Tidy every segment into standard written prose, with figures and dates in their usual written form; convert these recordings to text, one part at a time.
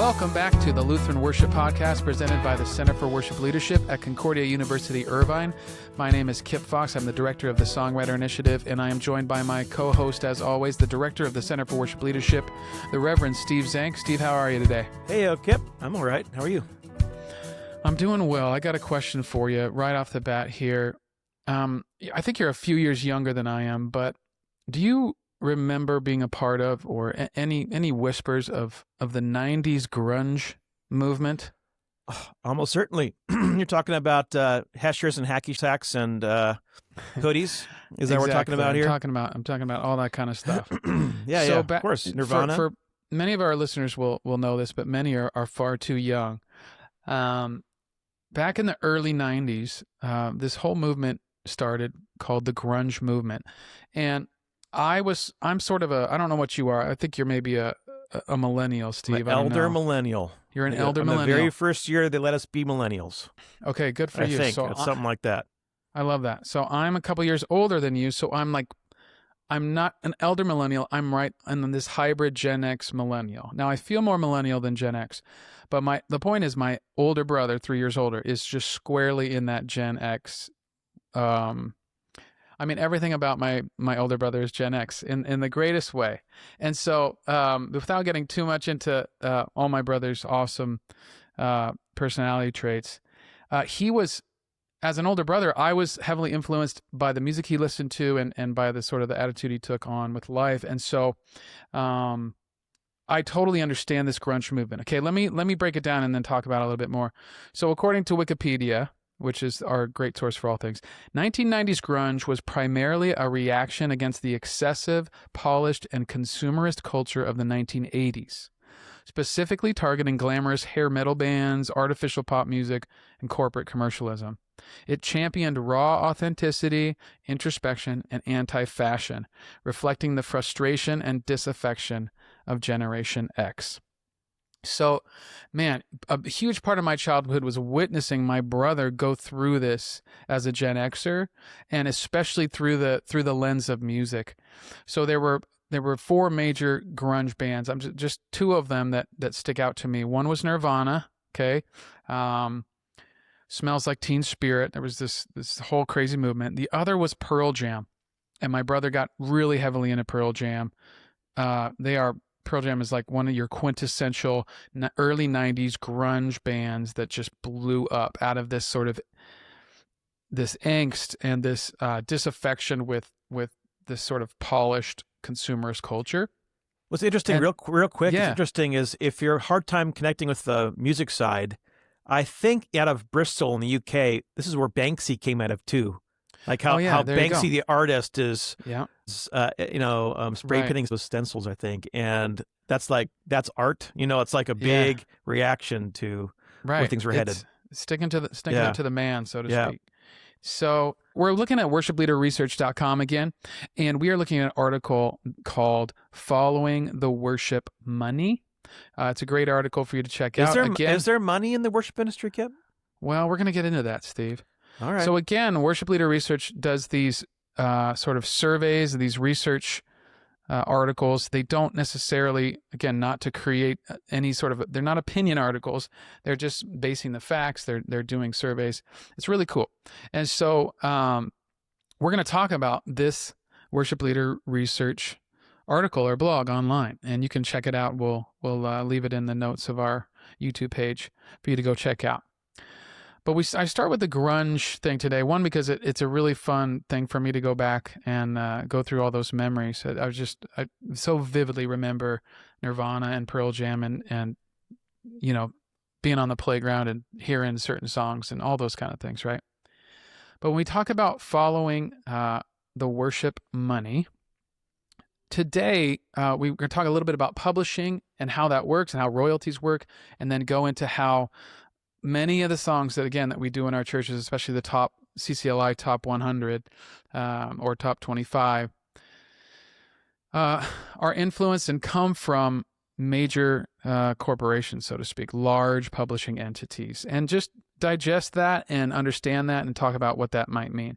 Welcome back to the Lutheran Worship Podcast presented by the Center for Worship Leadership at Concordia University, Irvine. My name is Kip Fox. I'm the director of the Songwriter Initiative, and I am joined by my co-host, as always, the director of the Center for Worship Leadership, the Reverend Steve Zank. Steve, how are you today? Hey, Kip. I'm all right. How are you? I'm doing well. I got a question for you right off the bat here. I think you're a few years younger than I am, but do you remember being a part of or any whispers of the 90s grunge movement? Oh, almost certainly. You're talking about heshers and hacky sacks and hoodies. Is that what we're talking about here? I'm talking about all that kind of stuff. Of course. Nirvana. For many of our listeners will know this, but many are far too young. Back in the early 90s, this whole movement started called the grunge movement. And I'm sort of I don't know what you are. I think you're maybe a millennial, Steve. Elder millennial. You're an elder millennial. The very first year they let us be millennials. Okay, good for you. I think it's something like that. I love that. So I'm a couple years older than you. So I'm not an elder millennial. I'm right in this hybrid Gen X millennial. Now I feel more millennial than Gen X, but the point is my older brother, 3 years older, is just squarely in that Gen X. I mean, everything about my older brother is Gen X in the greatest way. And so without getting too much into all my brother's awesome personality traits, he was, as an older brother, I was heavily influenced by the music he listened to and by the sort of the attitude he took on with life. And so I totally understand this grunge movement. Okay, let me break it down and then talk about it a little bit more. So according to Wikipedia, which is our great source for all things, 1990s grunge was primarily a reaction against the excessive, polished, and consumerist culture of the 1980s, specifically targeting glamorous hair metal bands, artificial pop music, and corporate commercialism. It championed raw authenticity, introspection, and anti-fashion, reflecting the frustration and disaffection of Generation X. So, man, a huge part of my childhood was witnessing my brother go through this as a Gen Xer, and especially through the lens of music. So there were 4 major grunge bands. I'm just 2 of them that stick out to me. One was Nirvana. Okay, Smells Like Teen Spirit. There was this whole crazy movement. The other was Pearl Jam, and my brother got really heavily into Pearl Jam. Pearl Jam is like one of your quintessential early 90s grunge bands that just blew up out of this sort of this angst and this disaffection with this sort of polished consumerist culture. What's interesting, real quick, yeah. What's interesting is if you're a hard time connecting with the music side, I think out of Bristol in the UK, this is where Banksy came out of too. Like how Banksy the artist is, spray painting those stencils, I think, and that's art. It's like a big reaction to where things were headed. Sticking to the man, so to speak. So we're looking at worshipleaderresearch.com again, and we are looking at an article called "Following the Worship Money." It's a great article for you to check out. Is there money in the worship industry, Kip? Well, we're going to get into that, Steve. All right. So again, Worship Leader Research does these sort of surveys, these research articles. They don't necessarily, again, not to create any sort of, they're not opinion articles. They're just basing the facts. They're doing surveys. It's really cool. And so we're going to talk about this Worship Leader Research article or blog online, and you can check it out. We'll leave it in the notes of our YouTube page for you to go check out. But I start with the grunge thing today. One, because it's a really fun thing for me to go back and go through all those memories. I so vividly remember Nirvana and Pearl Jam and being on the playground and hearing certain songs and all those kind of things, right? But when we talk about following the worship money, today we're going to talk a little bit about publishing and how that works and how royalties work, and then go into how many of the songs that we do in our churches, especially the top CCLI top 100 or top 25, are influenced and come from major corporations, so to speak, large publishing entities, and just digest that and understand that and talk about what that might mean.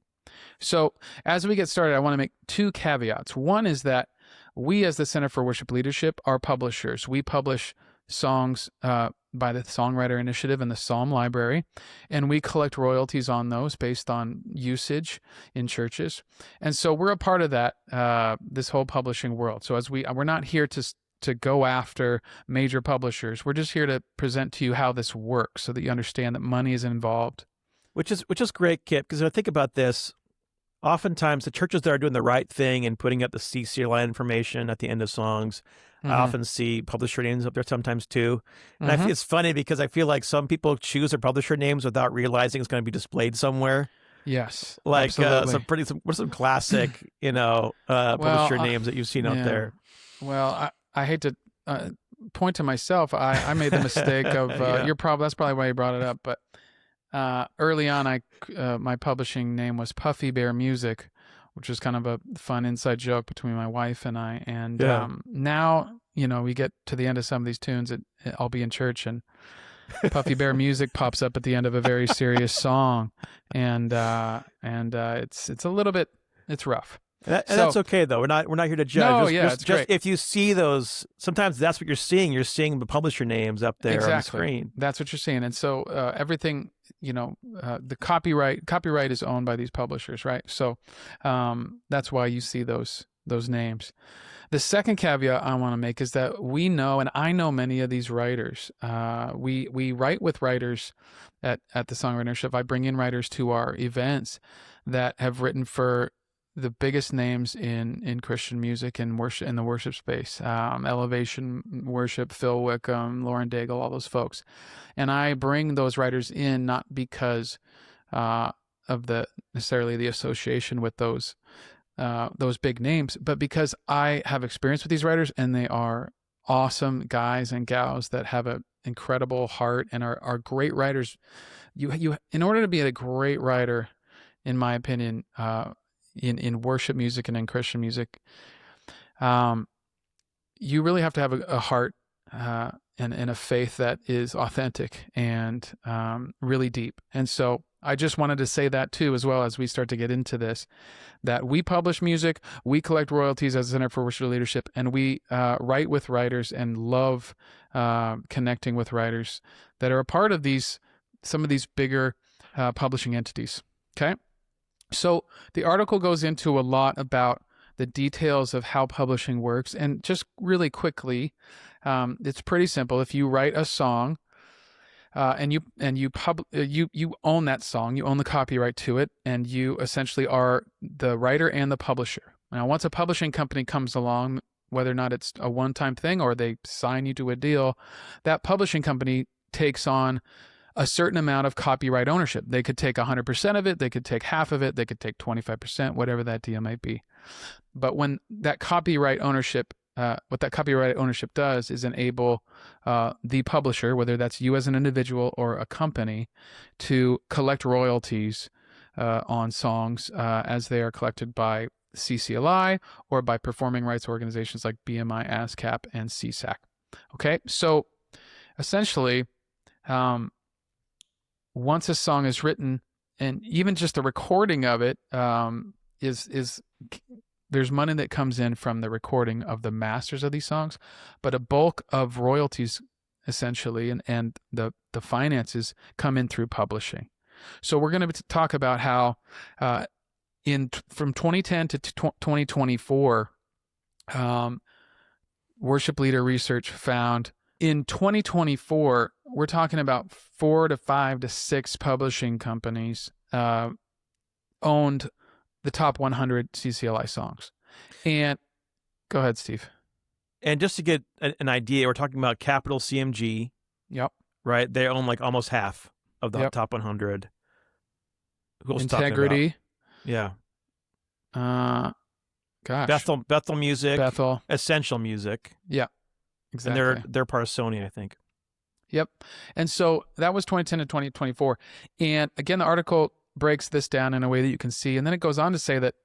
So as we get started, I want to make 2 caveats. One is that we, as the Center for Worship Leadership, are publishers. We publish songs by the Songwriter Initiative and the Psalm Library, and we collect royalties on those based on usage in churches. And so we're a part of that, this whole publishing world. So we're not here to go after major publishers. We're just here to present to you how this works so that you understand that money is involved. Which is great, Kip, because I think about this, oftentimes the churches that are doing the right thing and putting up the CCLI information at the end of songs, I often see publisher names up there sometimes too. And I feel it's funny because I feel like some people choose their publisher names without realizing it's going to be displayed somewhere. Yes, like some classic, publisher names that you've seen out there. Well, I hate to point to myself. I made the mistake of that's probably why you brought it up. But early on, my publishing name was Puffy Bear Music, which is kind of a fun inside joke between my wife and I. And now, we get to the end of some of these tunes, I'll be in church and Puffy Bear Music pops up at the end of a very serious song, and it's a little bit, it's rough. And that's okay though. We're not here to judge. No, it's great. If you see those, sometimes that's what you're seeing. You're seeing the publisher names up there on the screen. That's what you're seeing. And so everything, the copyright is owned by these publishers, right? So that's why you see those names. The second caveat I want to make is that we know, and I know many of these writers. We write with writers at the Songwriting Initiative. I bring in writers to our events that have written for the biggest names in Christian music and worship, in the worship space, Elevation Worship, Phil Wickham, Lauren Daigle, all those folks. And I bring those writers in not because of necessarily the association with those big names, but because I have experience with these writers and they are awesome guys and gals that have an incredible heart and are great writers. You in order to be a great writer, in my opinion, in worship music and in Christian music, you really have to have a heart and a faith that is authentic and really deep. And so I just wanted to say that too, as well as we start to get into this, that we publish music, we collect royalties as a Center for Worship Leadership, and we write with writers and love connecting with writers that are a part of some of these bigger publishing entities. Okay? So the article goes into a lot about the details of how publishing works. And just really quickly, it's pretty simple. If you write a song and you own that song, you own the copyright to it, and you essentially are the writer and the publisher. Now, once a publishing company comes along, whether or not it's a one-time thing or they sign you to a deal, that publishing company takes on a certain amount of copyright ownership. They could take 100% of it, they could take half of it, they could take 25%, whatever that deal might be. But when that copyright ownership, what that copyright ownership does is enable the publisher, whether that's you as an individual or a company, to collect royalties on songs as they are collected by CCLI or by performing rights organizations like BMI, ASCAP, and CSAC. Okay, so essentially, once a song is written, and even just the recording of it, there's money that comes in from the recording of the masters of these songs, but a bulk of royalties essentially and the finances come in through publishing. So we're going to talk about how from 2010 to 2024, worship leader research found in 2024, we're talking about 4 to 5 to 6 publishing companies owned the top 100 CCLI songs. And go ahead, Steve. And just to get an idea, we're talking about Capital CMG. Yep. Right? They own like almost half of the top 100. Who else Integrity. Yeah. Gosh. Bethel Music. Bethel. Essential Music. Yeah. Exactly. And they're part of Sony, I think. Yep. And so that was 2010 to 2024. And again, the article breaks this down in a way that you can see. And then it goes on to say that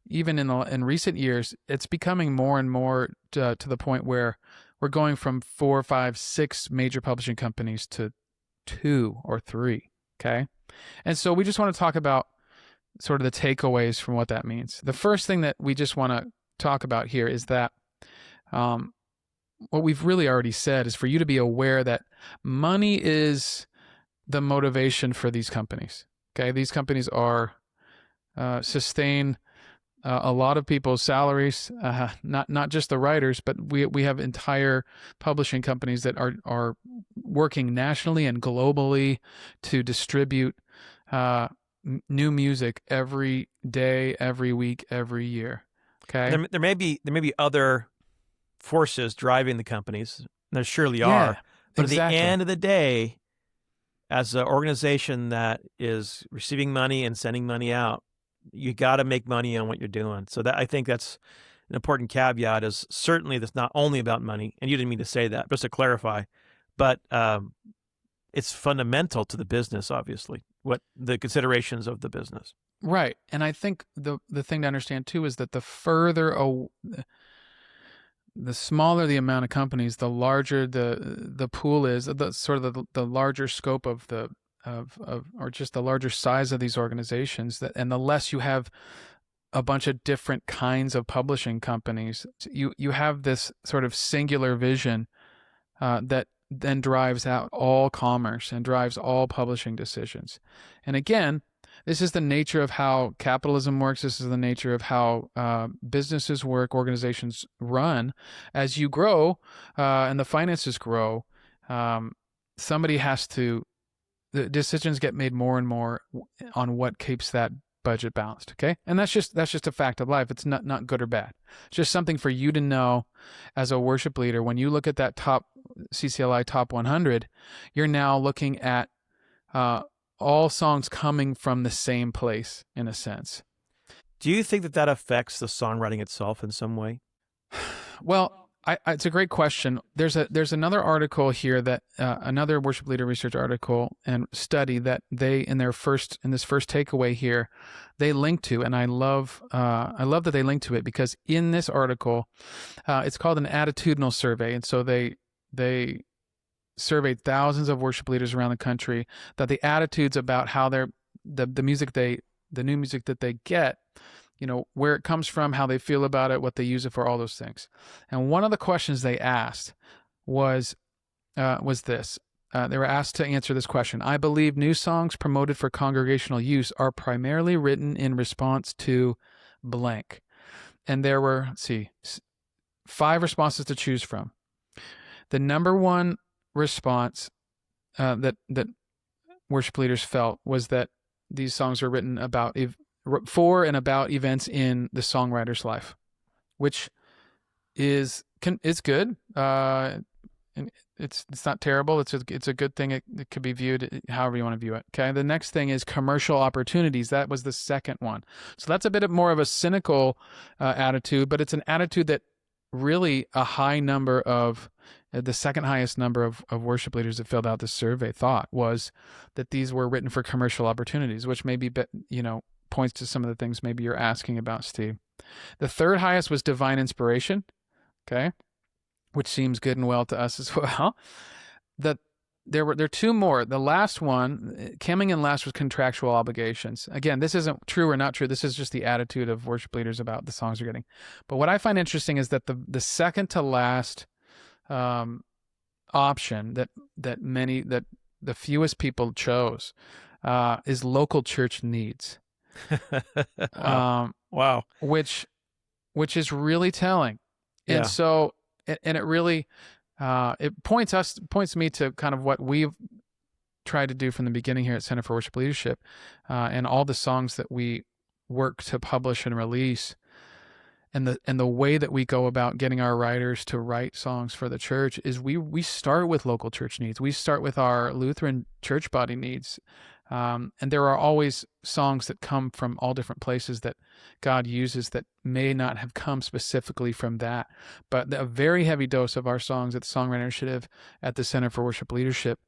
even in recent years, it's becoming more and more to the point where we're going from 4, 5, 6 major publishing companies to 2 or 3. Okay. And so we just want to talk about sort of the takeaways from what that means. The first thing that we just want to talk about here is that what we've really already said is for you to be aware that money is the motivation for these companies. Okay, these companies are sustain a lot of people's salaries, not just the writers, but we have entire publishing companies that are working nationally and globally to distribute new music every day, every week, every year. Okay, There may be other forces driving the companies. There surely yeah, are, but exactly. at the end of the day, as an organization that is receiving money and sending money out, you got to make money on what you're doing. So that, I think that's an important caveat, is certainly that's not only about money, and you didn't mean to say that, just to clarify, but it's fundamental to the business, obviously, what the considerations of the business. Right. And I think the thing to understand too is that the smaller the amount of companies, the larger the pool is, the sort of the larger scope of or just the larger size of these organizations, and the less you have a bunch of different kinds of publishing companies, you have this sort of singular vision that then drives out all commerce and drives all publishing decisions. And again, this is the nature of how capitalism works. This is the nature of how businesses work, organizations run. As you grow and the finances grow, somebody has to, the decisions get made more and more on what keeps that budget balanced. Okay. And that's just a fact of life. It's not good or bad. It's just something for you to know as a worship leader. When you look at that top CCLI top 100, you're now looking at all songs coming from the same place, in a sense. Do you think that affects the songwriting itself in some way? Well, it's a great question. There's another article here that another worship leader research article and study that they in this first takeaway here, they link to, and I love that they link to it, because in this article, it's called an attitudinal survey, and so they surveyed thousands of worship leaders around the country, that the attitudes about how the new music that they get, where it comes from, how they feel about it, what they use it for, all those things. And one of the questions they asked was this. They were asked to answer this question. I believe new songs promoted for congregational use are primarily written in response to blank. And there were, 5 responses to choose from. The number one response that worship leaders felt was that these songs were written for and about events in the songwriter's life, which is good. And it's not terrible. It's a good thing. It could be viewed however you want to view it. Okay. The next thing is commercial opportunities. That was the second one. So that's a bit more of a cynical attitude, but it's an attitude that really the second highest number of worship leaders that filled out this survey thought was that these were written for commercial opportunities, which maybe, points to some of the things maybe you're asking about, Steve. The third highest was divine inspiration, okay, which seems good and well to us as well. There are 2 more. The last one, coming in last, was contractual obligations. Again, this isn't true or not true. This is just the attitude of worship leaders about the songs they're getting. But what I find interesting is that the second to last option that the fewest people chose is local church needs. Wow. Which is really telling. Yeah. And so, and it really, it points me to kind of what we've tried to do from the beginning here at Center for Worship Leadership, and all the songs that we work to publish and release, and the way that we go about getting our writers to write songs for the church is we start with local church needs. We start with our Lutheran church body needs. And there are always songs that come from all different places that God uses that may not have come specifically from that. But a very heavy dose of our songs at the Songwriting Initiative at the Center for Worship Leadership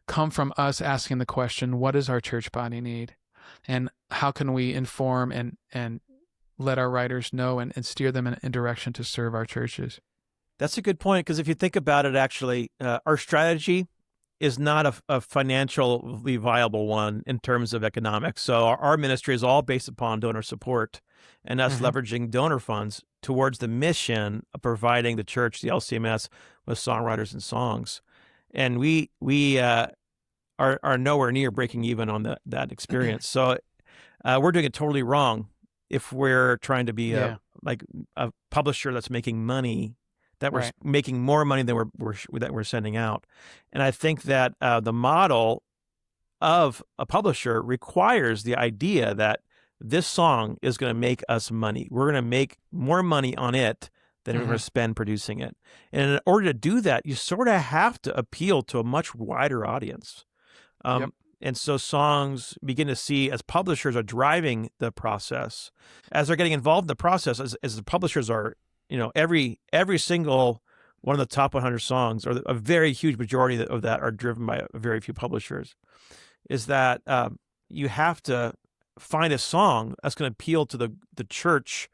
come from us asking the question, what does our church body need? And how can we inform and let our writers know and steer them in direction to serve our churches? That's a good point, because if you think about it, actually, our strategy is not a financially viable one in terms of economics. So our ministry is all based upon donor support. and us Mhm. leveraging donor funds towards the mission of providing the church, the LCMS, with songwriters and songs. And we are nowhere near breaking even on that experience. So we're doing it totally wrong if we're trying to be Yeah. a publisher that's making money, that we're Right. making more money than we're sending out. And I think that the model of a publisher requires the idea that this song is going to make us money. We're going to make more money on it than we're going to Mhm. spend producing it. And in order to do that, you sort of have to appeal to a much wider audience. Yep. And so songs begin to see, as publishers are driving the process, as they're getting involved in the process, as the publishers are, every single one of the top 100 songs, or a very huge majority of that, are driven by a very few publishers, is that you have to find a song that's going to appeal to the church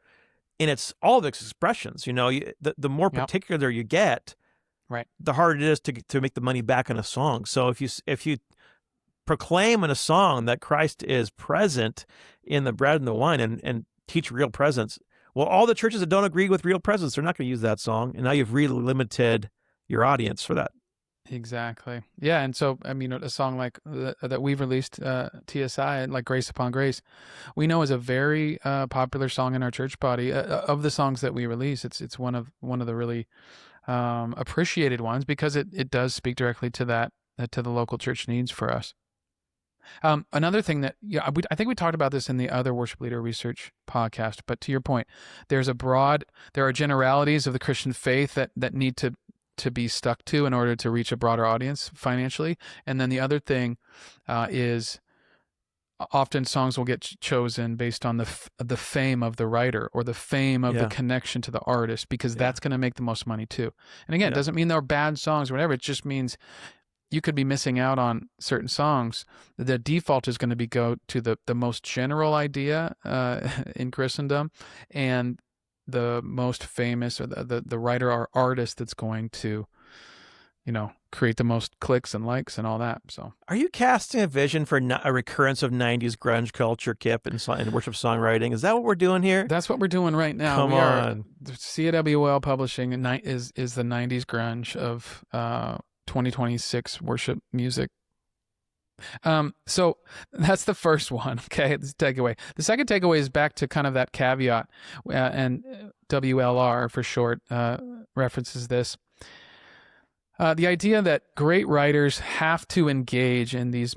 in all of its expressions. The more Yep. particular you get, Right. the harder it is to make the money back on a song. So if you proclaim in a song that Christ is present in the bread and the wine, and teach real presence, well, all the churches that don't agree with real presence, they're not going to use that song, and now you've really limited your audience for that. Exactly. Yeah. And so, I mean, a song like that we've released, TSI, like Grace Upon Grace, we know is a very popular song in our church body. Of the songs that we release, it's one of the really appreciated ones, because it does speak directly to that, to the local church needs for us. Another thing that, I think we talked about this in the other worship leader research podcast, but to your point, there are generalities of the Christian faith that need to be stuck to in order to reach a broader audience financially. And then the other thing is, often songs will get chosen based on the fame of the writer, or the fame of the connection to the artist, because that's going to make the most money too. And again, it doesn't mean they're bad songs or whatever. It just means you could be missing out on certain songs. The default is going to be go to the most general idea in Christendom, and the most famous, or the writer or artist that's going to, create the most clicks and likes and all that. So, are you casting a vision for a recurrence of 90s grunge culture, Kip, and worship songwriting? Is that what we're doing here? That's what we're doing right now. Come on. CAWL Publishing is the 90s grunge of 2026 worship music. So that's the first one. Okay, this takeaway. The second takeaway is back to kind of that caveat, and WLR for short references this. The idea that great writers have to engage in these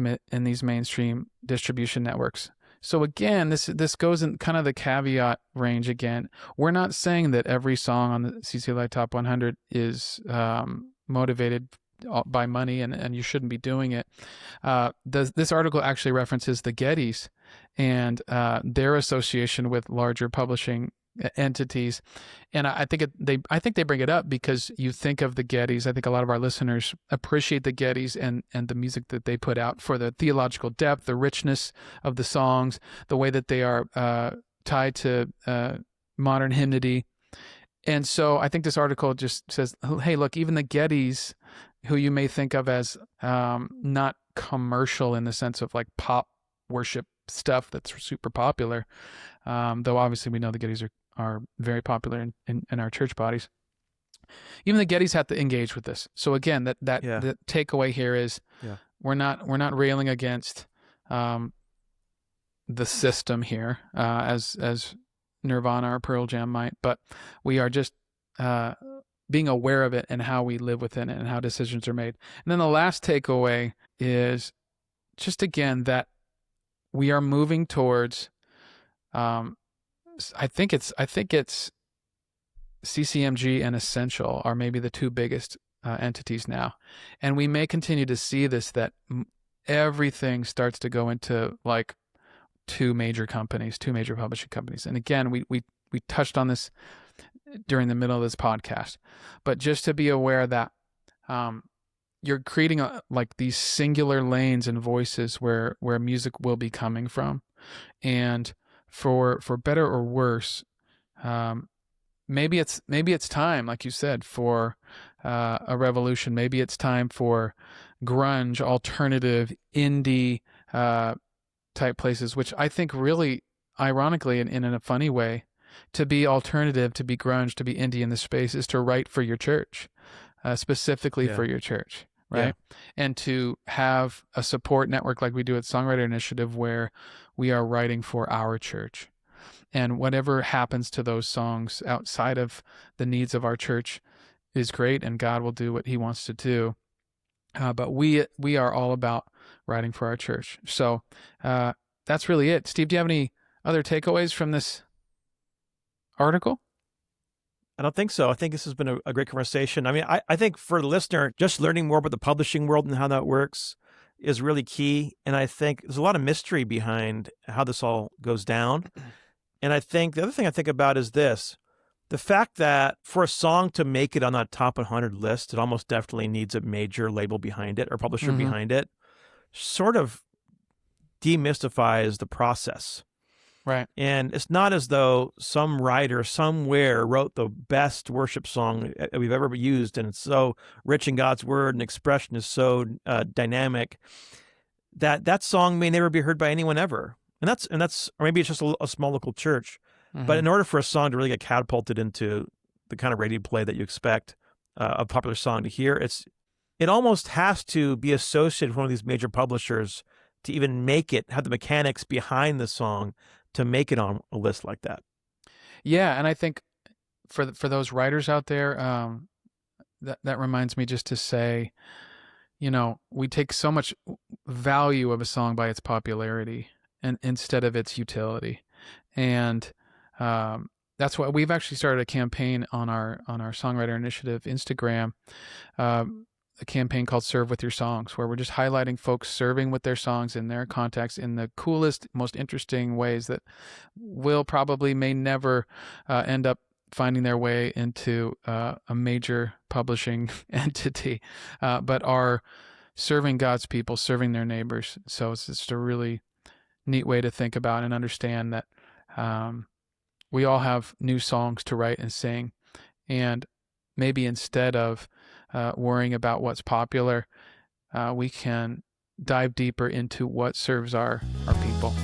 mainstream distribution networks. So again, this goes in kind of the caveat range again. We're not saying that every song on the CCLI Top 100 is motivated by money, and you shouldn't be doing it. This article actually references the Gettys and their association with larger publishing entities, and I think they bring it up because you think of the Gettys. I think a lot of our listeners appreciate the Gettys and the music that they put out for the theological depth, the richness of the songs, the way that they are tied to modern hymnody. And so I think this article just says, hey, look, even the Gettys, who you may think of as not commercial in the sense of like pop worship stuff that's super popular, though obviously we know the Gettys are very popular in our church bodies. Even the Gettys have to engage with this. So again, the takeaway here is we're not railing against the system here, as Nirvana or Pearl Jam might, but we are just being aware of it and how we live within it and how decisions are made. And then the last takeaway is just, again, that we are moving towards, I think it's CCMG and Essential are maybe the two biggest entities now. And we may continue to see this, that everything starts to go into like two major publishing companies. And again, we touched on this during the middle of this podcast, but just to be aware that you're creating like these singular lanes and voices where music will be coming from. And for better or worse, maybe it's time, like you said, for a revolution. Maybe it's time for grunge, alternative, indie type places, which I think really ironically, in a funny way, to be alternative, to be grunge, to be indie in this space is to write for your church, specifically for your church, right? Yeah. And to have a support network like we do at Songwriter Initiative where we are writing for our church. And whatever happens to those songs outside of the needs of our church is great, and God will do what he wants to do. But we are all about writing for our church. So that's really it. Steve, do you have any other takeaways from this article? I don't think so. I think this has been a great conversation. I mean, I think for the listener, just learning more about the publishing world and how that works is really key. And I think there's a lot of mystery behind how this all goes down. And I think the other thing I think about is this. The fact that for a song to make it on that top 100 list, it almost definitely needs a major label behind it or publisher behind it, sort of demystifies the process. Right. And it's not as though some writer somewhere wrote the best worship song we've ever used, and it's so rich in God's word and expression is so dynamic that song may never be heard by anyone ever. And that's or maybe it's just a small local church. But in order for a song to really get catapulted into the kind of radio play that you expect a popular song to hear, it almost has to be associated with one of these major publishers to even make it, have the mechanics behind the song to make it on a list like that. Yeah, and I think for those writers out there, that reminds me just to say, we take so much value of a song by its popularity and instead of its utility. And that's why we've actually started a campaign on our Songwriter Initiative Instagram, a campaign called Serve With Your Songs, where we're just highlighting folks serving with their songs in their context in the coolest, most interesting ways that may never end up finding their way into a major publishing entity, but are serving God's people, serving their neighbors. So it's just a really neat way to think about and understand that we all have new songs to write and sing, and maybe instead of worrying about what's popular, we can dive deeper into what serves our people.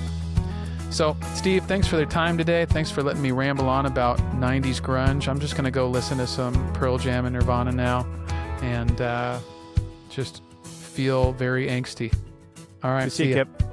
So, Steve, thanks for their time today. Thanks for letting me ramble on about 90s grunge. I'm just going to go listen to some Pearl Jam and Nirvana now and just feel very angsty. All right, see you, Kip.